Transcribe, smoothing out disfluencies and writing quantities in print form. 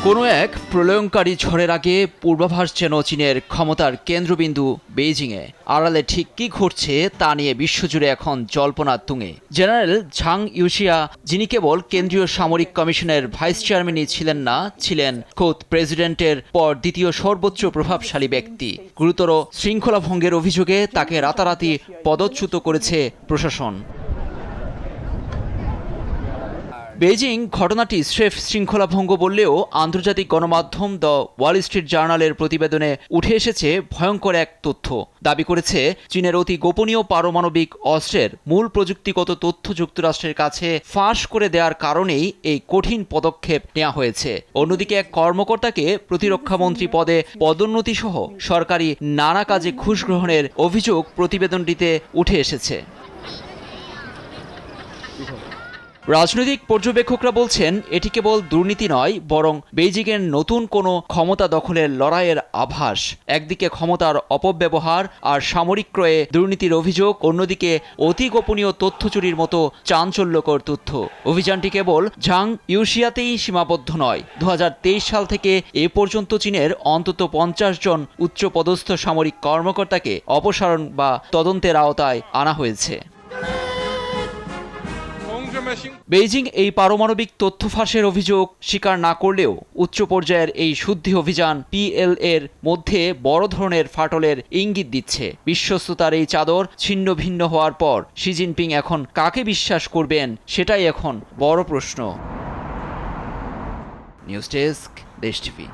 কোনো এক প্রলয়ঙ্কারী ঝড়ের আগে পূর্বাভাস যেন চীনের ক্ষমতার কেন্দ্রবিন্দু বেইজিংয়ে। আড়ালে ঠিক কী ঘটছে তা নিয়ে বিশ্বজুড়ে এখন জল্পনার তুঙ্গে। জেনারেল ঝাং ইউশিয়া, যিনি কেবল কেন্দ্রীয় সামরিক কমিশনের ভাইস চেয়ারম্যানই ছিলেন না, ছিলেন খোদ প্রেসিডেন্টের পর দ্বিতীয় সর্বোচ্চ প্রভাবশালী ব্যক্তি। গুরুতর শৃঙ্খলা ভঙ্গের অভিযোগে তাকে রাতারাতি পদচ্যুত করেছে প্রশাসন। বেইজিং ঘটনাটি স্রেফ শৃঙ্খলাভঙ্গ বললেও আন্তর্জাতিক গণমাধ্যম দ্য ওয়াল স্ট্রিট জার্নালের প্রতিবেদনে উঠে এসেছে ভয়ঙ্কর এক তথ্য। দাবি করেছে চীনের অতি গোপনীয় পারমাণবিক অস্ত্রের মূল প্রযুক্তিগত তথ্য যুক্তরাষ্ট্রের কাছে ফাঁস করে দেওয়ার কারণেই এই কঠিন পদক্ষেপ নেওয়া হয়েছে। অন্যদিকে এক কর্মকর্তাকে প্রতিরক্ষামন্ত্রী পদে পদোন্নতি সহ সরকারি নানা কাজে ঘুষ গ্রহণের অভিযোগ প্রতিবেদনটিতে উঠে এসেছে। রাজনৈতিক পর্যবেক্ষকরা বলছেন এটি কেবল দুর্নীতি নয়, বরং বেইজিংয়ের নতুন কোনো ক্ষমতা দখলের লড়াইয়ের আভাস। একদিকে ক্ষমতার অপব্যবহার আর সামরিক ক্রয়ে দুর্নীতির অভিযোগ, অন্যদিকে অতি গোপনীয় তথ্য চুরির মতো চাঞ্চল্যকর তথ্য। অভিযানটি কেবল ঝাং ইউশিয়াতেই সীমাবদ্ধ নয়। 2023 সাল থেকে এ পর্যন্ত চীনের অন্তত 50 জন উচ্চপদস্থ সামরিক কর্মকর্তাকে অপসারণ বা তদন্তের আওতায় আনা হয়েছে। বেইজিং এই পারমাণবিক তথ্য ফাঁসের অভিযোগ স্বীকার না করলেও উচ্চ পর্যায়ের এই শুদ্ধি অভিযান PLA-র মধ্যে বড় ধরনের ফাটলের ইঙ্গিত দিচ্ছে। বিশ্বস্ততার এই চাদর ছিন্ন ভিন্ন হওয়ার পর শি জিনপিং এখন কাকে বিশ্বাস করবেন, সেটাই এখন বড় প্রশ্ন। নিউজ ডেস্ক, দেশ টিভি।